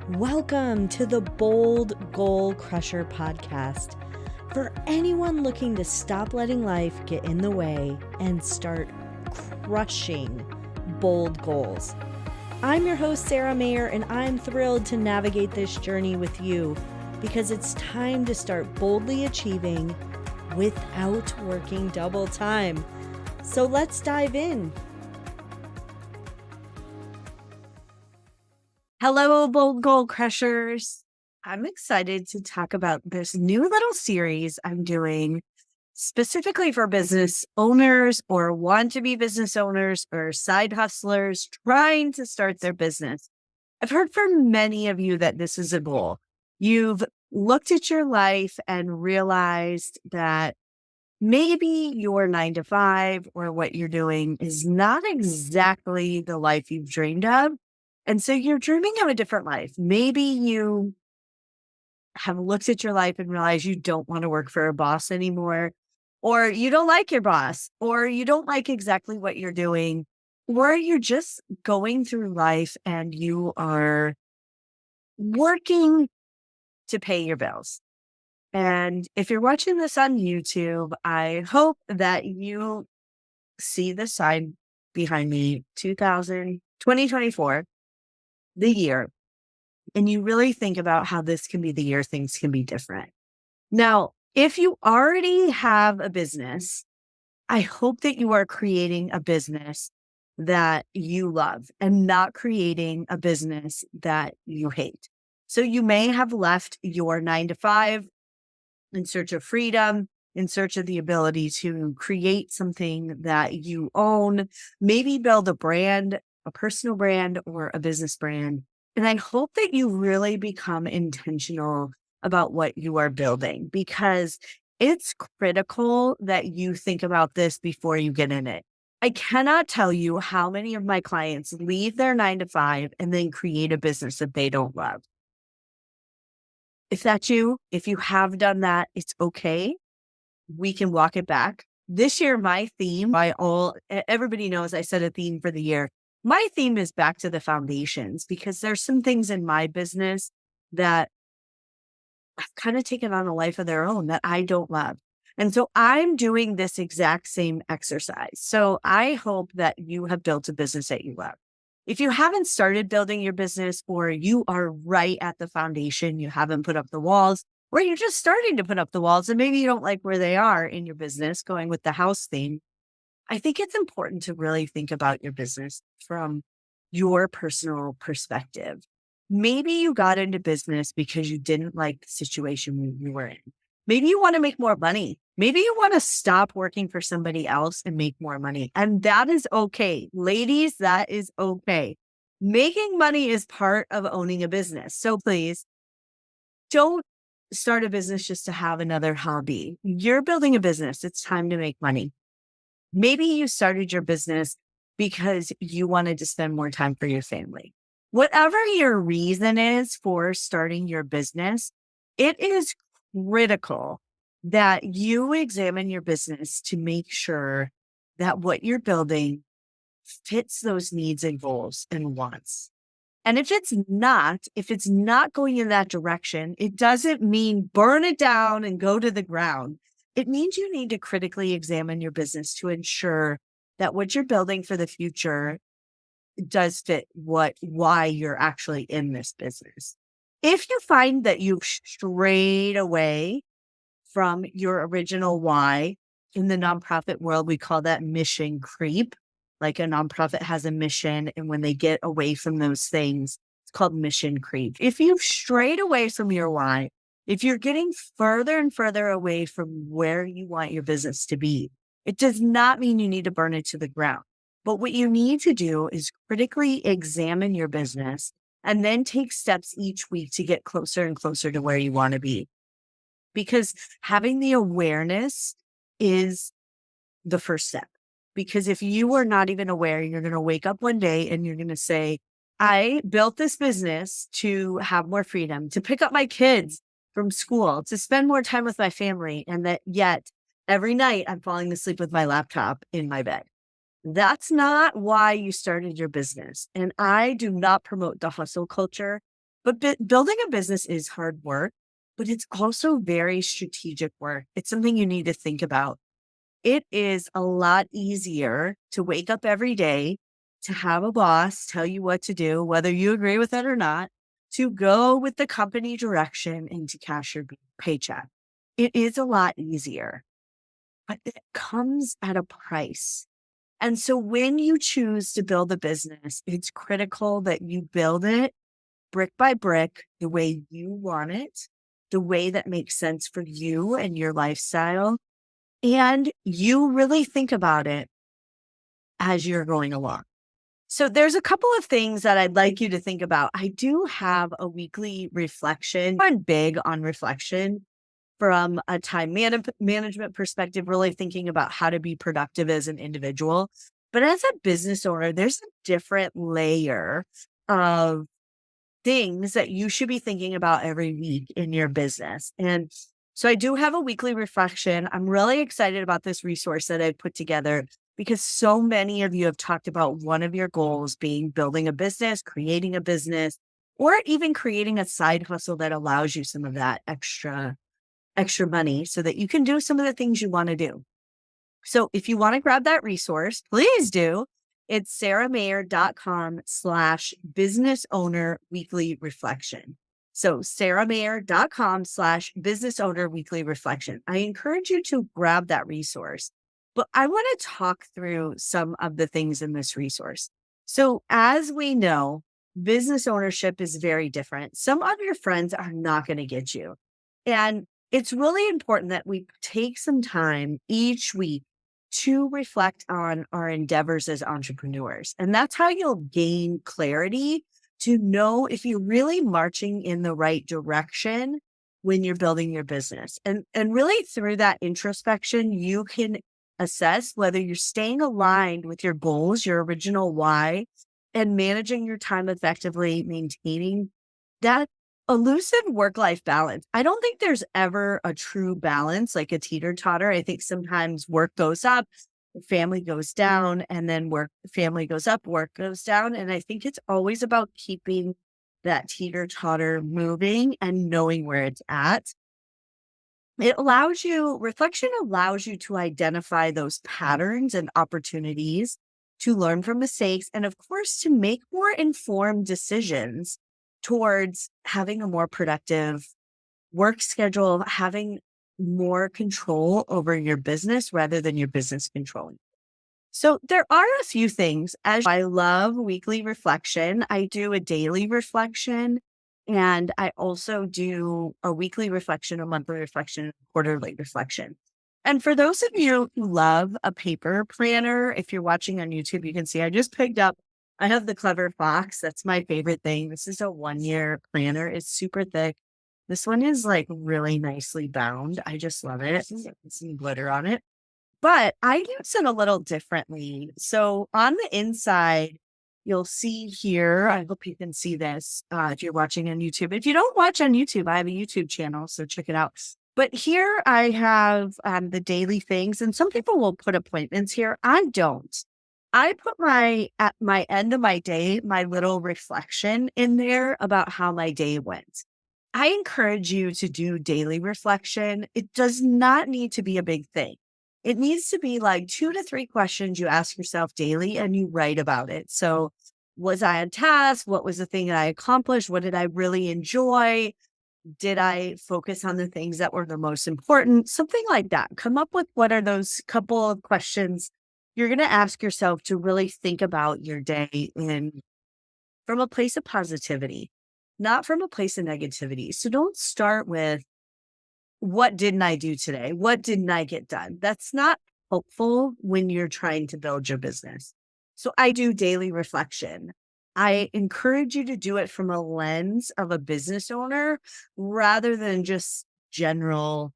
Welcome to the Bold Goal Crusher podcast for anyone looking to stop letting life get in the way and start crushing bold goals. I'm your host, Sara Mayer, and I'm thrilled to navigate this journey with you because it's time to start boldly achieving without working double time. So let's dive in. Hello, Bold Goal Crushers. I'm excited to talk about this new little series I'm doing specifically for business owners or want to be business owners or side hustlers trying to start their business. I've heard from many of you that this is a goal. You've looked at your life and realized that maybe your 9 to 5 or what you're doing is not exactly the life you've dreamed of. And so you're dreaming of a different life. Maybe you have looked at your life and realized you don't want to work for a boss anymore, or you don't like your boss, or you don't like exactly what you're doing, or you're just going through life and you are working to pay your bills. And if you're watching this on YouTube, I hope that you see the sign behind me, 2024. The year, and you really think about how this can be the year things can be different. Now, if you already have a business, I hope that you are creating a business that you love and not creating a business that you hate. So you may have left your 9 to 5 in search of freedom, in search of the ability to create something that you own, maybe build a brand, a personal brand or a business brand. And I hope that you really become intentional about what you are building, because it's critical that you think about this before you get in it. I cannot tell you how many of my clients leave their 9 to 5 and then create a business that they don't love. If that's you, if you have done that, it's okay. We can walk it back. This year, my theme, everybody knows I set a theme for the year. My theme is back to the foundations, because there's some things in my business that have kind of taken on a life of their own that I don't love. And so I'm doing this exact same exercise. So I hope that you have built a business that you love. If you haven't started building your business, or you are right at the foundation, you haven't put up the walls, or you're just starting to put up the walls and maybe you don't like where they are in your business, going with the house theme, I think it's important to really think about your business from your personal perspective. Maybe you got into business because you didn't like the situation you were in. Maybe you want to make more money. Maybe you want to stop working for somebody else and make more money. And that is okay. Ladies, that is okay. Making money is part of owning a business. So please don't start a business just to have another hobby. You're building a business. It's time to make money. Maybe you started your business because you wanted to spend more time for your family. Whatever your reason is for starting your business, it is critical that you examine your business to make sure that what you're building fits those needs and goals and wants. And if it's not going in that direction, it doesn't mean burn it down and go to the ground. It means you need to critically examine your business to ensure that what you're building for the future does fit why you're actually in this business. If you find that you've strayed away from your original why, in the nonprofit world, we call that mission creep. Like a nonprofit has a mission, and when they get away from those things, it's called mission creep. If you've strayed away from your why, if you're getting further and further away from where you want your business to be, it does not mean you need to burn it to the ground. But what you need to do is critically examine your business and then take steps each week to get closer and closer to where you want to be. Because having the awareness is the first step. Because if you are not even aware, you're going to wake up one day and you're going to say, I built this business to have more freedom, to pick up my kids from school, to spend more time with my family. And that yet every night I'm falling asleep with my laptop in my bed. That's not why you started your business. And I do not promote the hustle culture. But building a business is hard work, but it's also very strategic work. It's something you need to think about. It is a lot easier to wake up every day, to have a boss tell you what to do, whether you agree with it or not, to go with the company direction and to cash your paycheck. It is a lot easier, but it comes at a price. And so when you choose to build a business, it's critical that you build it brick by brick, the way you want it, the way that makes sense for you and your lifestyle. And you really think about it as you're going along. So there's a couple of things that I'd like you to think about. I do have a weekly reflection. I'm big on reflection from a time management perspective, really thinking about how to be productive as an individual. But as a business owner, there's a different layer of things that you should be thinking about every week in your business. And so I do have a weekly reflection. I'm really excited about this resource that I've put together because so many of you have talked about one of your goals being building a business, creating a business, or even creating a side hustle that allows you some of that extra money so that you can do some of the things you want to do. So if you want to grab that resource, please do. It's saramayer.com/business owner weekly reflection. So saramayer.com/business owner weekly reflection. I encourage you to grab that resource, but I want to talk through some of the things in this resource. So as we know, business ownership is very different. Some of your friends are not going to get you. And it's really important that we take some time each week to reflect on our endeavors as entrepreneurs. And that's how you'll gain clarity to know if you're really marching in the right direction when you're building your business. And really through that introspection, you can assess whether you're staying aligned with your goals, your original why, and managing your time effectively, maintaining that elusive work-life balance. I don't think there's ever a true balance, like a teeter-totter. I think sometimes work goes up, family goes down, and then family goes up, work goes down. And I think it's always about keeping that teeter-totter moving and knowing where it's at. Reflection allows you to identify those patterns and opportunities, to learn from mistakes, and of course, to make more informed decisions towards having a more productive work schedule, having more control over your business rather than your business controlling. So there are a few things. As I love weekly reflection, I do a daily reflection, and I also do a weekly reflection, a monthly reflection, quarterly reflection. And for those of you who love a paper planner, if you're watching on YouTube, you can see I just picked up, I have the Clever Fox. That's my favorite thing. This is a 1-year planner. It's super thick. This one is like really nicely bound. I just love it. Some glitter on it. But I use it a little differently. So on the inside, you'll see here, I hope you can see this if you're watching on YouTube. If you don't watch on YouTube, I have a YouTube channel, so check it out. But here I have the daily things, and some people will put appointments here. I don't. I put at my end of my day, my little reflection in there about how my day went. I encourage you to do daily reflection. It does not need to be a big thing. It needs to be like 2 to 3 questions you ask yourself daily and you write about it. So was I on task? What was the thing that I accomplished? What did I really enjoy? Did I focus on the things that were the most important? Something like that. Come up with what are those couple of questions you're going to ask yourself to really think about your day from a place of positivity, not from a place of negativity. So don't start with, what didn't I do today? What didn't I get done? That's not helpful when you're trying to build your business. So I do daily reflection. I encourage you to do it from a lens of a business owner rather than just general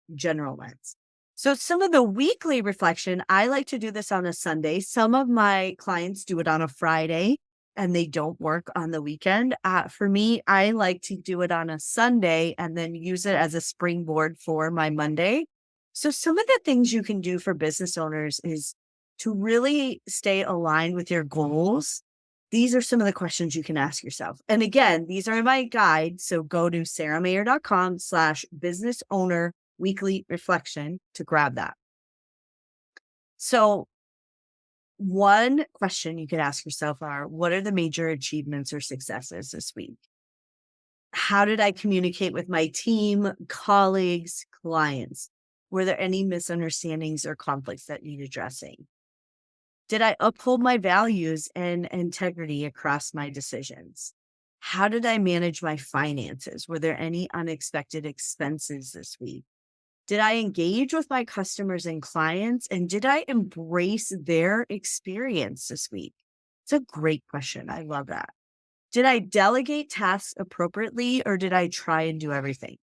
lens. So some of the weekly reflection, I like to do this on a Sunday. Some of my clients do it on a Friday and they don't work on the weekend. For me, I like to do it on a Sunday and then use it as a springboard for my Monday. So some of the things you can do for business owners is to really stay aligned with your goals These are some of the questions you can ask yourself. And again, these are in my guide. So go to saramayer.com/business owner weekly reflection to grab that. So one question you could ask yourself are, what are the major achievements or successes this week? How did I communicate with my team, colleagues, clients? Were there any misunderstandings or conflicts that need addressing? Did I uphold my values and integrity across my decisions? How did I manage my finances? Were there any unexpected expenses this week? Did I engage with my customers and clients? And did I embrace their experience this week? It's a great question. I love that. Did I delegate tasks appropriately or did I try and do everything?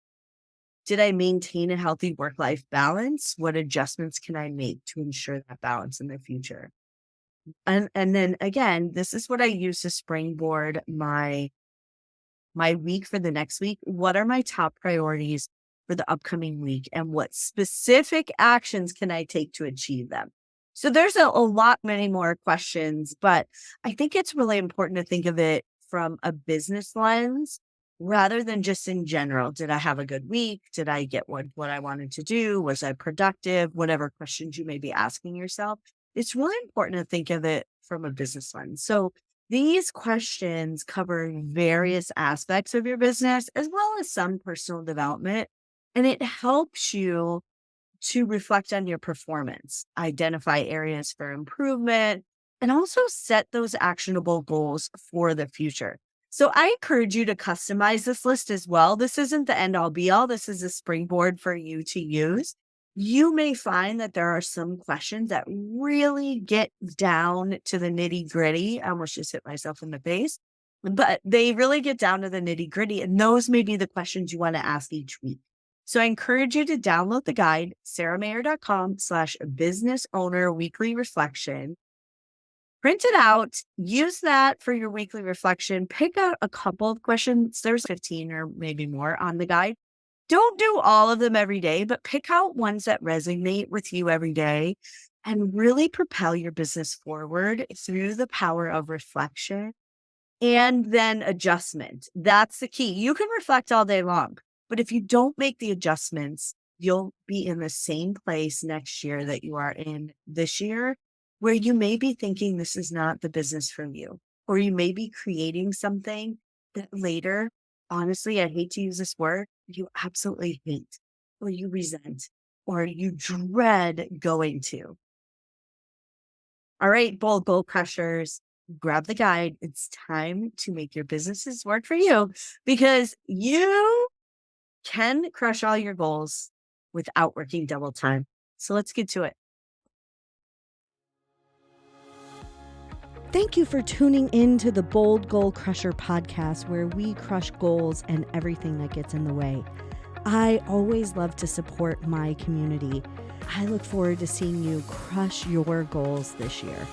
Did I maintain a healthy work-life balance? What adjustments can I make to ensure that balance in the future? And then again, this is what I use to springboard my week for the next week. What are my top priorities for the upcoming week and what specific actions can I take to achieve them? So there's a lot many more questions, but I think it's really important to think of it from a business lens rather than just in general. Did I have a good week? Did I get what I wanted to do? Was I productive? Whatever questions you may be asking yourself. It's really important to think of it from a business lens. So these questions cover various aspects of your business as well as some personal development. And it helps you to reflect on your performance, identify areas for improvement, and also set those actionable goals for the future. So I encourage you to customize this list as well. This isn't the end all be all. This is a springboard for you to use. You may find that there are some questions that really get down to the nitty gritty. I almost just hit myself in the face, but they really get down to the nitty gritty. And those may be the questions you want to ask each week. So I encourage you to download the guide, saramayer.com/business owner weekly reflection. Print it out, use that for your weekly reflection. Pick out a couple of questions. There's 15 or maybe more on the guide. Don't do all of them every day, but pick out ones that resonate with you every day and really propel your business forward through the power of reflection and then adjustment. That's the key. You can reflect all day long, but if you don't make the adjustments, you'll be in the same place next year that you are in this year, where you may be thinking this is not the business for you, or you may be creating something that later, honestly, I hate to use this word, you absolutely hate, or you resent, or you dread going to. All right, bold goal crushers, grab the guide. It's time to make your businesses work for you because you can crush all your goals without working double time. So let's get to it. Thank you for tuning in to the Bold Goal Crusher podcast, where we crush goals and everything that gets in the way. I always love to support my community. I look forward to seeing you crush your goals this year.